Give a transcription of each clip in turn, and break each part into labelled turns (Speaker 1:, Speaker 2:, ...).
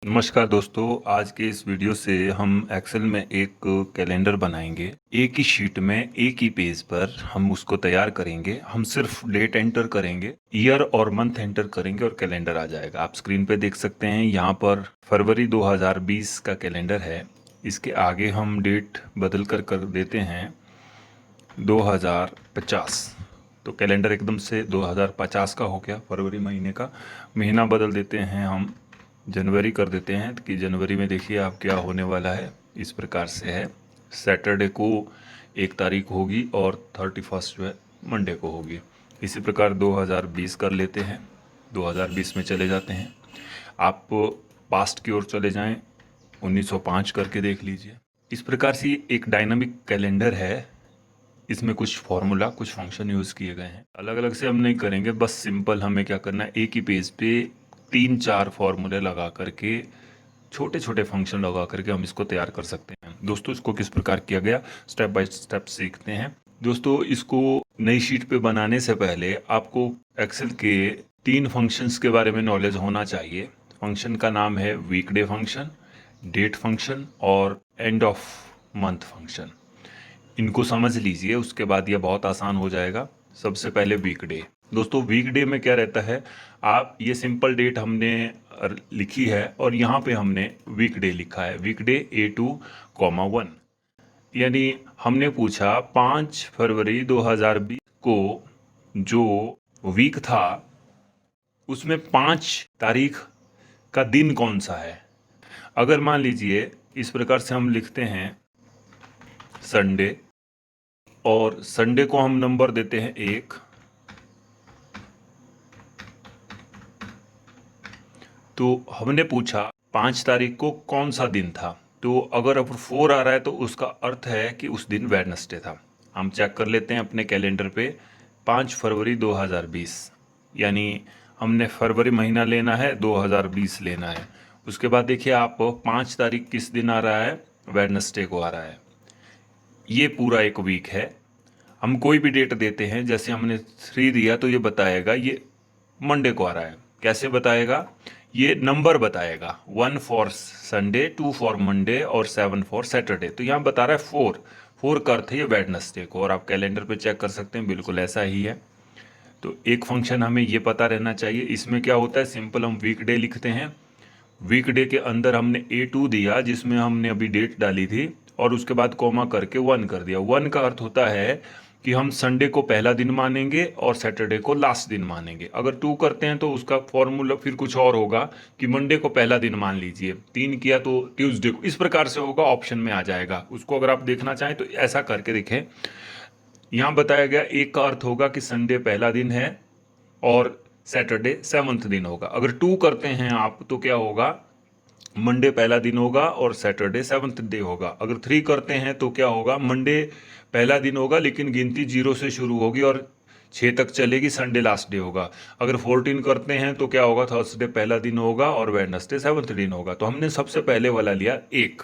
Speaker 1: नमस्कार दोस्तों। आज के इस वीडियो से हम एक्सेल में एक कैलेंडर बनाएंगे। एक ही शीट में एक ही पेज पर हम उसको तैयार करेंगे। हम सिर्फ डेट एंटर करेंगे, ईयर और मंथ एंटर करेंगे और कैलेंडर आ जाएगा। आप स्क्रीन पे देख सकते हैं, यहाँ पर फरवरी 2020 का कैलेंडर है। इसके आगे हम डेट बदल कर देते हैं 2050। तो कैलेंडर एकदम से 2050 का हो गया। फरवरी महीने का महीना बदल देते हैं, हम जनवरी कर देते हैं कि जनवरी में देखिए आप क्या होने वाला है। इस प्रकार से है, सैटरडे को 1 तारीख होगी और 31 जो है मंडे को होगी। इसी प्रकार 2020 कर लेते हैं, 2020 में चले जाते हैं। आप पास्ट की ओर चले जाएं, 1905 करके देख लीजिए। इस प्रकार से ये एक डायनामिक कैलेंडर है। इसमें कुछ फॉर्मूला, कुछ फंक्शन यूज़ किए गए हैं। अलग अलग से हम नहीं करेंगे, बस सिंपल हमें क्या करना है, एक ही पेज पे 3-4 फॉर्मूले लगा करके, छोटे छोटे फंक्शन लगा करके हम इसको तैयार कर सकते हैं। दोस्तों, इसको किस प्रकार किया गया स्टेप बाय स्टेप सीखते हैं। दोस्तों, इसको नई शीट पे बनाने से पहले आपको एक्सेल के 3 फंक्शंस के बारे में नॉलेज होना चाहिए। फंक्शन का नाम है वीकडे फंक्शन, डेट फंक्शन और एंड ऑफ मंथ फंक्शन। इनको समझ लीजिए, उसके बाद ये बहुत आसान हो जाएगा। सबसे पहले वीकडे। दोस्तों, वीकडे में क्या रहता है, आप ये सिंपल डेट हमने लिखी है और यहाँ पे हमने वीकडे लिखा है, वीकडे A2, 1। यानी हमने पूछा 5 फरवरी 2020 को जो वीक था उसमें 5 तारीख का दिन कौन सा है। अगर मान लीजिए इस प्रकार से हम लिखते हैं संडे, और संडे को हम नंबर देते हैं 1, तो हमने पूछा 5 तारीख को कौन सा दिन था। तो अगर अब 4 आ रहा है तो उसका अर्थ है कि उस दिन वेडनेसडे था। हम चेक कर लेते हैं अपने कैलेंडर पे, 5 फरवरी 2020, यानी हमने फरवरी महीना लेना है, 2020 लेना है। उसके बाद देखिए आप 5 तारीख किस दिन आ रहा है, वेडनेसडे को आ रहा है। ये पूरा एक वीक है। हम कोई भी डेट देते हैं, जैसे हमने 3 दिया तो ये बताएगा ये मंडे को आ रहा है। कैसे बताएगा, ये नंबर बताएगा, 1 फॉर संडे, 2 फॉर मंडे और 7 फॉर सैटरडे। तो यहाँ बता रहा है 4 का अर्थ है ये वेडनेसडे को, और आप कैलेंडर पे चेक कर सकते हैं, बिल्कुल ऐसा ही है। तो एक फंक्शन हमें ये पता रहना चाहिए। इसमें क्या होता है, सिंपल हम वीकडे लिखते हैं। वीकडे के अंदर हमने A2 दिया जिसमें हमने अभी डेट डाली थी, और उसके बाद कॉमा करके 1 कर दिया। 1 का अर्थ होता है कि हम संडे को पहला दिन मानेंगे और सैटरडे को लास्ट दिन मानेंगे। अगर 2 करते हैं तो उसका फॉर्मूला फिर कुछ और होगा कि मंडे को पहला दिन मान लीजिए, 3 किया तो ट्यूसडे को। इस प्रकार से होगा, ऑप्शन में आ जाएगा। उसको अगर आप देखना चाहें तो ऐसा करके देखें। यहाँ बताया गया 1 का अर्थ होगा कि संडे पहला दिन है और सैटरडे 7th दिन होगा। अगर 2 करते हैं आप तो क्या होगा, मंडे पहला दिन होगा और सैटरडे 7th डे होगा। अगर 3 करते हैं तो क्या होगा, मंडे पहला दिन होगा लेकिन गिनती 0 से शुरू होगी और 6 तक चलेगी, संडे लास्ट डे होगा। अगर 14 करते हैं तो क्या होगा, थर्सडे पहला दिन होगा और वेडनेसडे 7th दिन होगा। तो हमने सबसे पहले वाला लिया 1,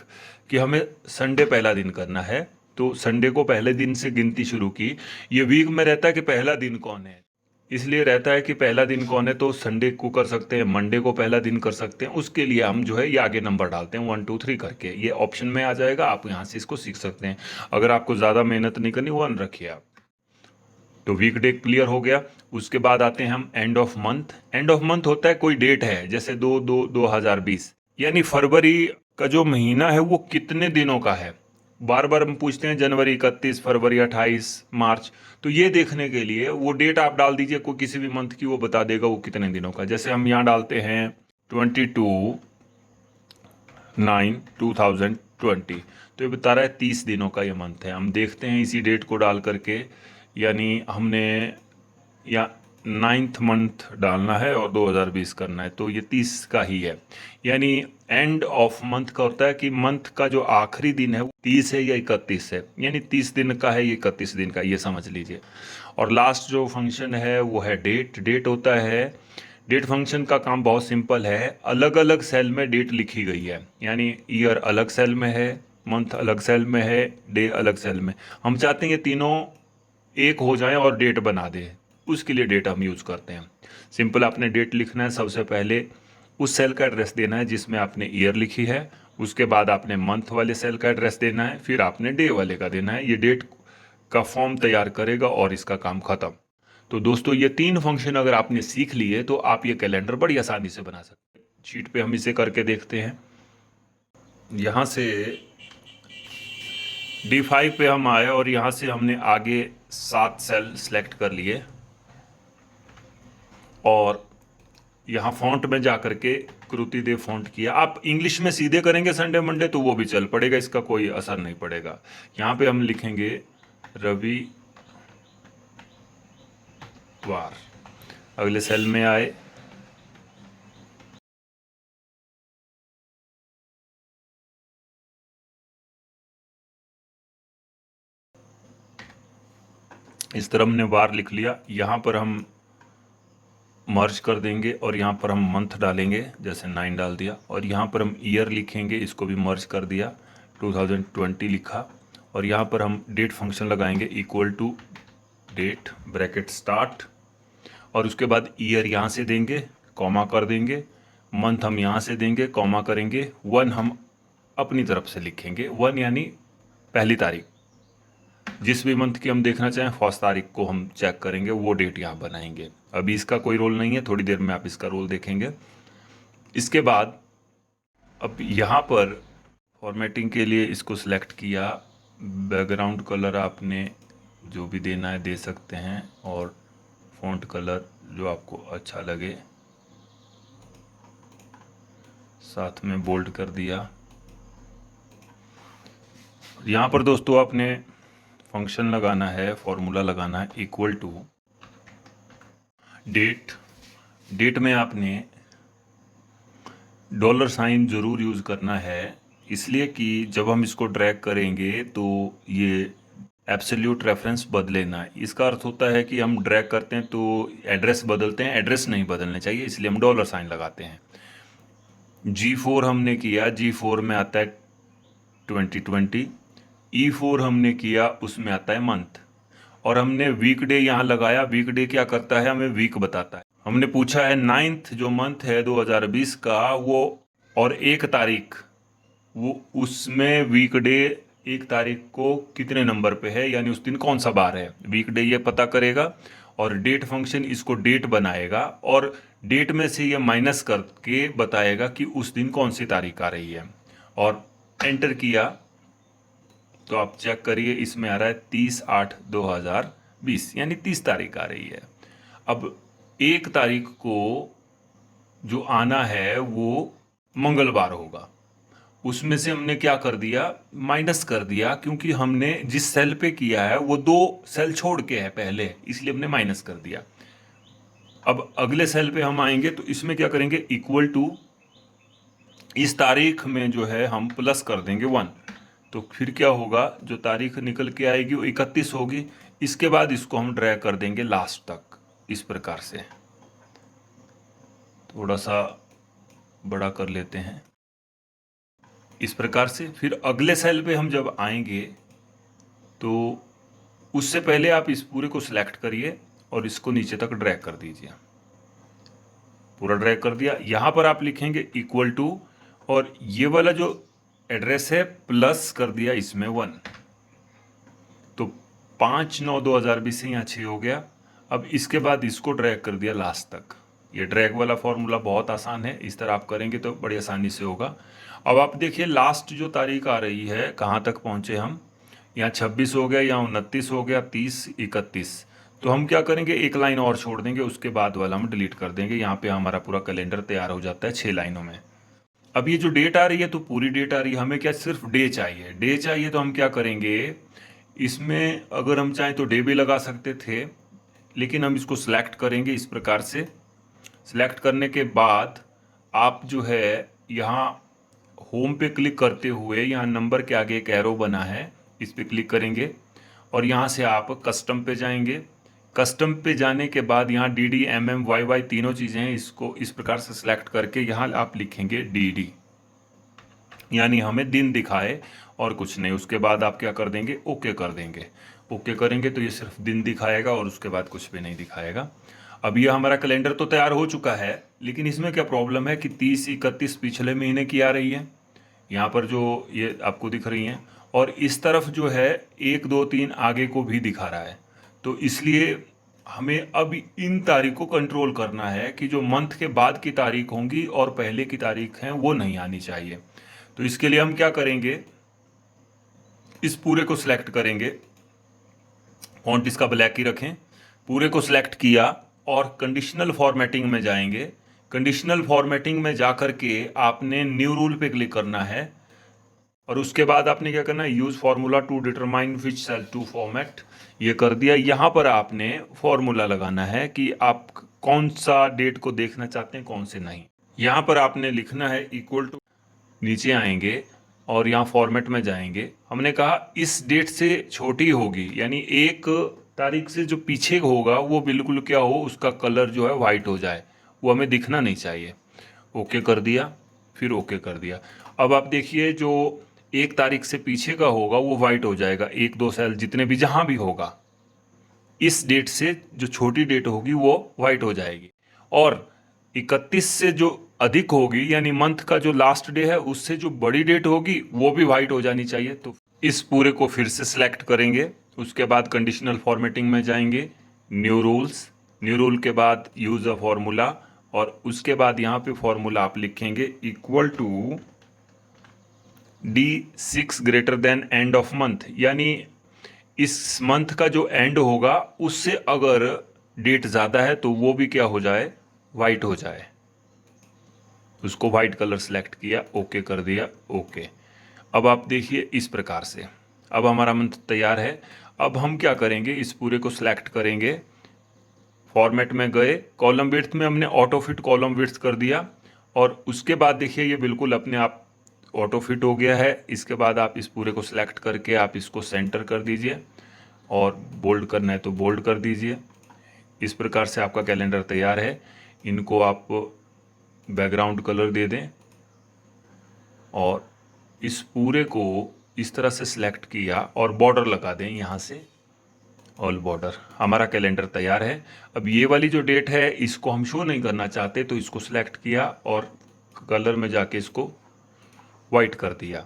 Speaker 1: कि हमें संडे पहला दिन करना है, तो संडे को पहले दिन से गिनती शुरू की। ये वीक में रहता है कि पहला दिन कौन है, इसलिए रहता है कि पहला दिन कौन है, तो संडे को कर सकते हैं, मंडे को पहला दिन कर सकते हैं। उसके लिए हम जो है ये आगे नंबर डालते हैं 1 2 3 करके। ये ऑप्शन में आ जाएगा, आप यहाँ से इसको सीख सकते हैं। अगर आपको ज़्यादा मेहनत नहीं करनी, 1 रखिए आप। तो वीकडे क्लियर हो गया। उसके बाद आते हैं हम and of month. And of month होता है कोई डेट है, जैसे 2/2/2020, यानी फरवरी का जो महीना है वो कितने दिनों का है। बार बार हम पूछते हैं जनवरी 31, फरवरी 28, मार्च। तो ये देखने के लिए वो डेट आप डाल दीजिए कोई किसी भी मंथ की, वो बता देगा वो कितने दिनों का। जैसे हम यहाँ डालते हैं 22/9/2020, तो ये बता रहा है 30 दिनों का ये मंथ है। हम देखते हैं इसी डेट को डाल करके, यानी हमने या 9th मंथ डालना है और 2020 करना है, तो ये 30 का ही है। यानी एंड ऑफ मंथ का होता है कि मंथ का जो आखिरी दिन है वो 30 है या 31 है, यानी 30 दिन का है, ये 31 दिन का, ये समझ लीजिए। और लास्ट जो फंक्शन है वो है डेट। डेट होता है, डेट फंक्शन का काम बहुत सिंपल है, अलग अलग सेल में डेट लिखी गई है, यानी ईयर अलग सेल में है, मंथ अलग सेल में है, डे अलग सेल में। हम चाहते हैं ये तीनों एक हो जाए और डेट बना दे, उसके लिए डेट हम यूज़ करते हैं। सिंपल आपने डेट लिखना है सबसे पहले, उस सेल का एड्रेस देना है जिसमें आपने ईयर लिखी है, उसके बाद आपने मंथ वाले सेल का एड्रेस देना है, फिर आपने डे वाले का देना है। ये डेट का फॉर्म तैयार करेगा और इसका काम खत्म। तो दोस्तों ये 3 फंक्शन अगर आपने सीख लिए तो आप ये कैलेंडर बड़ी आसानी से बना सकते हैं। शीट पे हम इसे करके देखते हैं। यहाँ से D5 पे हम आए और यहाँ से हमने आगे 7 सेल सेलेक्ट कर लिए और यहाँ फॉन्ट में जा करके कृति देव फॉन्ट किया। आप इंग्लिश में सीधे करेंगे संडे मंडे तो वो भी चल पड़ेगा, इसका कोई असर नहीं पड़ेगा। यहाँ पे हम लिखेंगे रविवार। अगले सेल में आए, इस तरह हमने वार लिख लिया। यहाँ पर हम मर्ज कर देंगे और यहाँ पर हम मंथ डालेंगे, जैसे 9 डाल दिया, और यहाँ पर हम ईयर लिखेंगे, इसको भी मर्ज कर दिया, 2020 लिखा, और यहाँ पर हम डेट फंक्शन लगाएंगे equal to date bracket start, और उसके बाद ईयर यहाँ से देंगे, कॉमा कर देंगे, मंथ हम यहाँ से देंगे, कॉमा करेंगे, 1 हम अपनी तरफ से लिखेंगे, 1 यानी पहली तारीख, जिस भी मंथ की हम देखना चाहें फर्स्ट तारीख को हम चेक करेंगे, वो डेट यहाँ बनाएंगे। अभी इसका कोई रोल नहीं है, थोड़ी देर में आप इसका रोल देखेंगे। इसके बाद अब यहाँ पर फॉर्मेटिंग के लिए इसको सिलेक्ट किया, बैकग्राउंड कलर आपने जो भी देना है दे सकते हैं, और फॉन्ट कलर जो आपको अच्छा लगे, साथ में बोल्ड कर दिया। यहाँ पर दोस्तों आपने फंक्शन लगाना है, फॉर्मूला लगाना है इक्वल टू डेट। डेट में आपने $साइन जरूर यूज़ करना है, इसलिए कि जब हम इसको ड्रैग करेंगे तो ये एब्सोल्यूट रेफरेंस बदले ना। इसका अर्थ होता है कि हम ड्रैग करते हैं तो एड्रेस बदलते हैं, एड्रेस नहीं बदलने चाहिए, इसलिए हम $साइन लगाते हैं। G4 हमने किया, G4 में आता है 2020, E4 हमने किया, उसमें आता है मंथ, और हमने वीकडे यहाँ लगाया। वीकडे क्या करता है, हमें वीक बताता है। हमने पूछा है 9th जो मंथ है 2020 का, वो और 1 तारीख, वो उसमें वीकडे 1 तारीख को कितने नंबर पे है, यानी उस दिन कौन सा बार है, वीकडे ये पता करेगा, और डेट फंक्शन इसको डेट बनाएगा और डेट में से ये माइनस करके बताएगा कि उस दिन कौन सी तारीख आ रही है। और एंटर किया तो आप चेक करिए, इसमें आ रहा है 30/8/2020, यानी 30 तारीख आ रही है। अब 1 तारीख को जो आना है वो मंगलवार होगा, उसमें से हमने क्या कर दिया, माइनस कर दिया, क्योंकि हमने जिस सेल पे किया है वो 2 सेल छोड़ के है पहले, इसलिए हमने माइनस कर दिया। अब अगले सेल पे हम आएंगे तो इसमें क्या करेंगे, इक्वल टू इस तारीख में जो है हम प्लस कर देंगे 1, तो फिर क्या होगा, जो तारीख निकल के आएगी वो 31 होगी। इसके बाद इसको हम ड्रैग कर देंगे लास्ट तक, इस प्रकार से। थोड़ा सा बड़ा कर लेते हैं इस प्रकार से। फिर अगले सेल पे हम जब आएंगे तो उससे पहले आप इस पूरे को सिलेक्ट करिए और इसको नीचे तक ड्रैग कर दीजिए। पूरा ड्रैग कर दिया, यहां पर आप लिखेंगे इक्वल टू, और ये वाला जो एड्रेस है प्लस कर दिया इसमें 1, तो 5/9/2020 से यहाँ 6 हो गया। अब इसके बाद इसको ड्रैग कर दिया लास्ट तक। ये ड्रैग वाला फॉर्मूला बहुत आसान है, इस तरह आप करेंगे तो बड़ी आसानी से होगा। अब आप देखिए लास्ट जो तारीख आ रही है, कहाँ तक पहुँचे हम, यहाँ 26 हो गया, यहाँ 29 हो गया, 30, 31। तो हम क्या करेंगे, 1 लाइन और छोड़ देंगे, उसके बाद वाला हम डिलीट कर देंगे। यहाँ पे हमारा पूरा कैलेंडर तैयार हो जाता है 6 लाइनों में। अब ये जो डेट आ रही है तो पूरी डेट आ रही है, हमें क्या सिर्फ डे चाहिए। डे चाहिए तो हम क्या करेंगे, इसमें अगर हम चाहें तो डे भी लगा सकते थे, लेकिन हम इसको सिलेक्ट करेंगे इस प्रकार से। सिलेक्ट करने के बाद आप जो है यहाँ होम पे क्लिक करते हुए, यहाँ नंबर के आगे एक एरो बना है, इस पे क्लिक करेंगे और यहाँ से आप कस्टम पे जाएंगे। कस्टम पे जाने के बाद यहाँ DD MM YY तीनों चीज़ें हैं, इसको इस प्रकार से सिलेक्ट करके यहाँ आप लिखेंगे DD, यानी हमें दिन दिखाए और कुछ नहीं। उसके बाद आप क्या कर देंगे, ओके कर देंगे। ओके करेंगे तो ये सिर्फ दिन दिखाएगा और उसके बाद कुछ भी नहीं दिखाएगा। अब ये हमारा कैलेंडर तो तैयार हो चुका है, लेकिन इसमें क्या प्रॉब्लम है कि 30 31 पिछले महीने की आ रही है, यहाँ पर जो ये आपको दिख रही हैं, और इस तरफ जो है 1 2 3 आगे को भी दिखा रहा है। तो इसलिए हमें अब इन तारीख को कंट्रोल करना है कि जो मंथ के बाद की तारीख होंगी और पहले की तारीख हैं वो नहीं आनी चाहिए। तो इसके लिए हम क्या करेंगे, इस पूरे को सिलेक्ट करेंगे, फॉन्ट इसका ब्लैक ही रखें, पूरे को सिलेक्ट किया और कंडीशनल फॉर्मेटिंग में जाएंगे। कंडीशनल फॉर्मेटिंग में जाकर के आपने न्यू रूल पे क्लिक करना है और उसके बाद आपने क्या करना है, use formula to determine which cell to format, ये कर दिया। यहाँ पर आपने फॉर्मूला लगाना है कि आप कौन सा डेट को देखना चाहते हैं, कौन से नहीं। यहाँ पर आपने लिखना है इक्वल टू, नीचे आएंगे और यहाँ फॉर्मेट में जाएंगे। हमने कहा इस डेट से छोटी होगी, यानी 1 तारीख से जो पीछे होगा वो बिल्कुल क्या हो, उसका कलर जो है वाइट हो जाए, वो हमें दिखना नहीं चाहिए। ओके कर दिया, फिर ओके कर दिया। अब आप देखिए जो 1 तारीख से पीछे का होगा वो वाइट हो जाएगा, 1 2 सेल जितने भी जहां भी होगा, इस डेट से जो छोटी डेट होगी वो वाइट हो जाएगी। और 31 से जो अधिक होगी, यानी मंथ का जो लास्ट डे है उससे जो बड़ी डेट होगी वो भी वाइट हो जानी चाहिए। तो इस पूरे को फिर से सिलेक्ट करेंगे, उसके बाद कंडीशनल फॉर्मेटिंग में जाएंगे, न्यू रूल्स, न्यू रूल के बाद यूज अ फॉर्मूला, और उसके बाद यहाँ पे फॉर्मूला आप लिखेंगे equal to D6 greater than end of month, यानी इस मंथ का जो एंड होगा उससे अगर डेट ज़्यादा है तो वो भी क्या हो जाए, वाइट हो जाए। उसको वाइट कलर सेलेक्ट किया, ओके कर दिया, ओके। अब आप देखिए इस प्रकार से अब हमारा मंथ तैयार है। अब हम क्या करेंगे, इस पूरे को सिलेक्ट करेंगे, फॉर्मेट में गए, कॉलम विड्थ में हमने ऑटो फिट कॉलम विड्थ कर दिया, और उसके बाद देखिए ये बिल्कुल अपने आप ऑटो फिट हो गया है। इसके बाद आप इस पूरे को सिलेक्ट करके आप इसको सेंटर कर दीजिए, और बोल्ड करना है तो बोल्ड कर दीजिए। इस प्रकार से आपका कैलेंडर तैयार है। इनको आप बैकग्राउंड कलर दे दें और इस पूरे को इस तरह से सिलेक्ट किया और बॉर्डर लगा दें, यहाँ से ऑल बॉर्डर। हमारा कैलेंडर तैयार है। अब ये वाली जो डेट है इसको हम शो नहीं करना चाहते, तो इसको सिलेक्ट किया और कलर में जाके इसको वाइट कर दिया।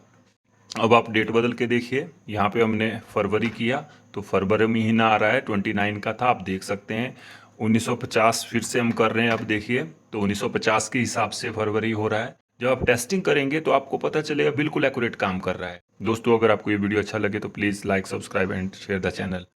Speaker 1: अब आप डेट बदल के देखिए, यहाँ पे हमने फरवरी किया तो फरवरी महीना आ रहा है, 29 का था, आप देख सकते हैं। 1950 फिर से हम कर रहे हैं, अब देखिए तो 1950 के हिसाब से फरवरी हो रहा है। जब आप टेस्टिंग करेंगे तो आपको पता चलेगा बिल्कुल एक्यूरेट काम कर रहा है। दोस्तों अगर आपको ये वीडियो अच्छा लगे तो please like, subscribe and share the channel.